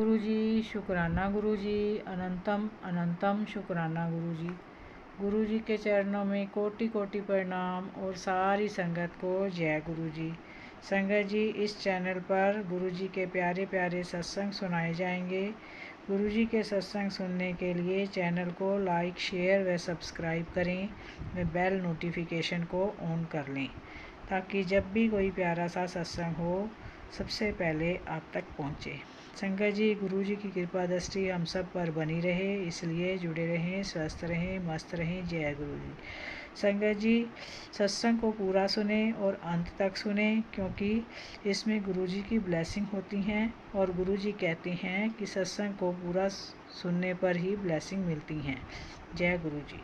गुरुजी शुक्राना गुरुजी, अनंतम अनंतम शुक्राना गुरुजी। गुरुजी के चरणों में कोटि कोटि प्रणाम और सारी संगत को जय गुरुजी। संगत जी, इस चैनल पर गुरुजी के प्यारे प्यारे सत्संग सुनाए जाएंगे। गुरुजी के सत्संग सुनने के लिए चैनल को लाइक, शेयर व सब्सक्राइब करें व बेल नोटिफिकेशन को ऑन कर लें, ताकि जब भी कोई प्यारा सा सत्संग हो सबसे पहले आप तक पहुँचे। संगत जी, गुरुजी की कृपा दृष्टि हम सब पर बनी रहे, इसलिए जुड़े रहें, स्वस्थ रहें, मस्त रहें। जय गुरुजी। संगत जी, सत्संग को पूरा सुने और अंत तक सुने, क्योंकि इसमें गुरुजी की ब्लेसिंग होती हैं और गुरुजी कहते हैं कि सत्संग को पूरा सुनने पर ही ब्लेसिंग मिलती हैं। जय गुरुजी।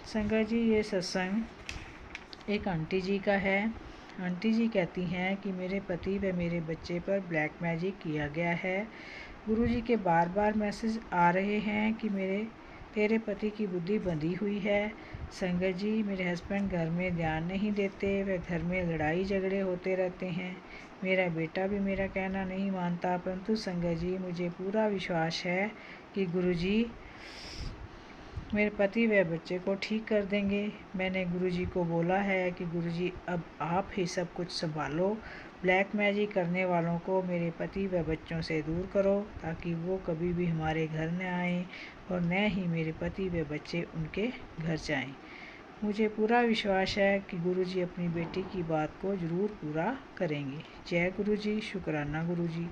संगत जी, ये सत्संग एक आंटी जी का है। आंटी जी कहती हैं कि मेरे पति व मेरे बच्चे पर ब्लैक मैजिक किया गया है। गुरुजी के बार बार मैसेज आ रहे हैं कि तेरे पति की बुद्धि बंधी हुई है। संगत जी, मेरे हस्बैंड घर में ध्यान नहीं देते, व घर में लड़ाई झगड़े होते रहते हैं। मेरा बेटा भी मेरा कहना नहीं मानता, परंतु संगत जी, मुझे पूरा विश्वास है कि गुरुजी मेरे पति व बच्चे को ठीक कर देंगे। मैंने गुरुजी को बोला है कि गुरुजी अब आप ही सब कुछ संभालो, ब्लैक मैजिक करने वालों को मेरे पति व बच्चों से दूर करो, ताकि वो कभी भी हमारे घर न आएँ और न ही मेरे पति व बच्चे उनके घर जाएं। मुझे पूरा विश्वास है कि गुरुजी अपनी बेटी की बात को ज़रूर पूरा करेंगे। जय गुरुजी, शुक्राना गुरुजी।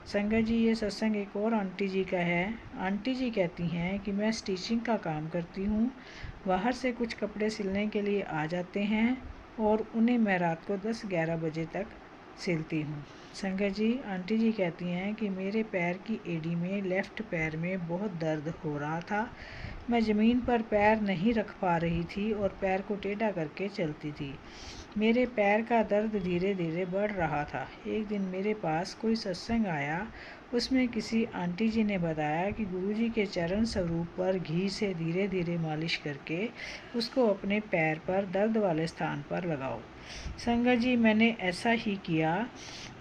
संगत जी, ये सत्संग एक और आंटी जी का है। आंटी जी कहती हैं कि मैं स्टिचिंग का काम करती हूँ, बाहर से कुछ कपड़े सिलने के लिए आ जाते हैं और उन्हें मैं रात को 10-11 बजे तक सिलती हूँ। संगत जी, आंटी जी कहती हैं कि मेरे पैर की एड़ी में, लेफ़्ट पैर में बहुत दर्द हो रहा था। मैं ज़मीन पर पैर नहीं रख पा रही थी और पैर को टेढ़ा करके चलती थी। मेरे पैर का दर्द धीरे धीरे बढ़ रहा था। एक दिन मेरे पास कोई सत्संग आया, उसमें किसी आंटी जी ने बताया कि गुरुजी के चरण स्वरूप पर घी से धीरे धीरे मालिश करके उसको अपने पैर पर दर्द वाले स्थान पर लगाओ। संगत जी, मैंने ऐसा ही किया।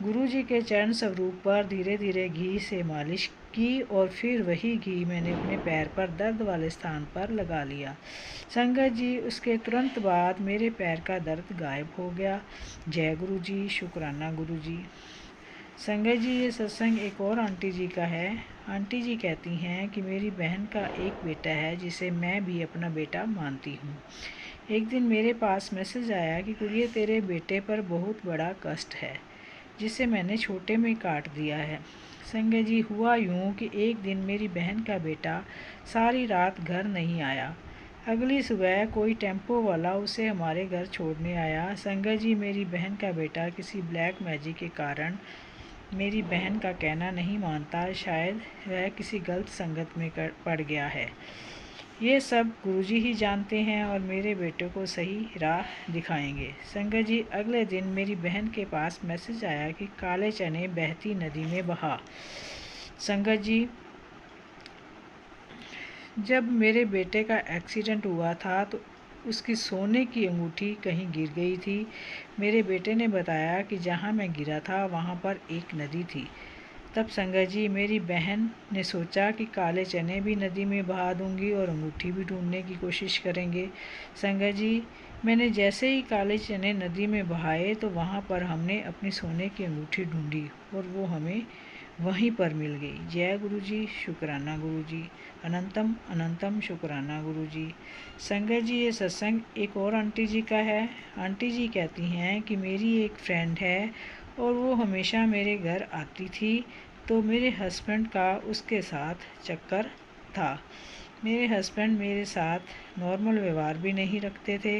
गुरुजी के चरण स्वरूप पर धीरे धीरे घी से मालिश की और फिर वही घी मैंने अपने पैर पर दर्द वाले स्थान पर लगा लिया। संगत जी, उसके तुरंत बाद मेरे पैर का दर्द गायब हो गया। जय गुरुजी, शुक्राना गुरुजी। संगत जी, ये सत्संग एक और आंटी जी का है। आंटी जी कहती हैं कि मेरी बहन का एक बेटा है जिसे मैं भी अपना बेटा मानती हूँ। एक दिन मेरे पास मैसेज आया कि कुड़िए, तेरे बेटे पर बहुत बड़ा कष्ट है, जिसे मैंने छोटे में काट दिया है। संगत जी, हुआ यूँ कि एक दिन मेरी बहन का बेटा सारी रात घर नहीं आया। अगली सुबह कोई टेम्पो वाला उसे हमारे घर छोड़ने आया। संगत जी, मेरी बहन का बेटा किसी ब्लैक मैजिक के कारण मेरी बहन का कहना नहीं मानता। शायद वह किसी गलत संगत में पड़ गया है। ये सब गुरुजी ही जानते हैं और मेरे बेटे को सही राह दिखाएंगे। संगत जी, अगले दिन मेरी बहन के पास मैसेज आया कि काले चने बहती नदी में बहा। संगत जी, जब मेरे बेटे का एक्सीडेंट हुआ था तो उसकी सोने की अंगूठी कहीं गिर गई थी। मेरे बेटे ने बताया कि जहाँ मैं गिरा था वहाँ पर एक नदी थी। तब संगत जी, मेरी बहन ने सोचा कि काले चने भी नदी में बहा दूंगी और अंगूठी भी ढूंढने की कोशिश करेंगे। संगत जी, मैंने जैसे ही काले चने नदी में बहाए तो वहाँ पर हमने अपनी सोने की अंगूठी ढूंढी और वो हमें वहीं पर मिल गई। जय गुरुजी, शुक्राना गुरुजी, अनंतम अनंतम शुक्राना गुरुजी। संगत जी, ये सत्संग एक और आंटी जी का है। आंटी जी कहती हैं कि मेरी एक फ्रेंड है और वो हमेशा मेरे घर आती थी, तो मेरे हस्बैंड का उसके साथ चक्कर था। मेरे हस्बैंड मेरे साथ नॉर्मल व्यवहार भी नहीं रखते थे,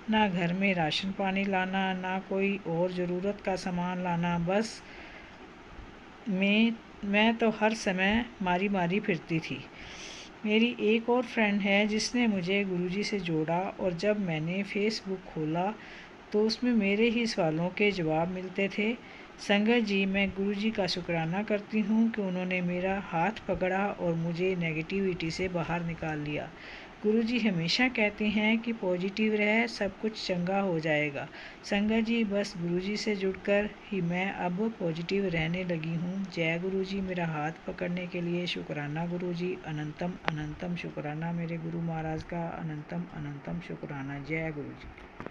ना घर में राशन पानी लाना, ना कोई और ज़रूरत का सामान लाना। बस मैं तो हर समय मारी मारी फिरती थी। मेरी एक और फ्रेंड है जिसने मुझे गुरुजी से जोड़ा, और जब मैंने फेसबुक खोला तो उसमें मेरे ही सवालों के जवाब मिलते थे। संगत जी, मैं गुरुजी का शुक्राना करती हूँ कि उन्होंने मेरा हाथ पकड़ा और मुझे नेगेटिविटी से बाहर निकाल लिया। गुरुजी हमेशा कहते हैं कि पॉजिटिव रह, सब कुछ चंगा हो जाएगा। संगत जी, बस गुरुजी से जुड़कर ही मैं अब पॉजिटिव रहने लगी हूँ। जय गुरुजी। मेरा हाथ पकड़ने के लिए शुक्राना गुरुजी। अनंतम अनंतम शुक्राना मेरे गुरु महाराज का, अनंतम अनंतम शुक्राना। जय गुरुजी।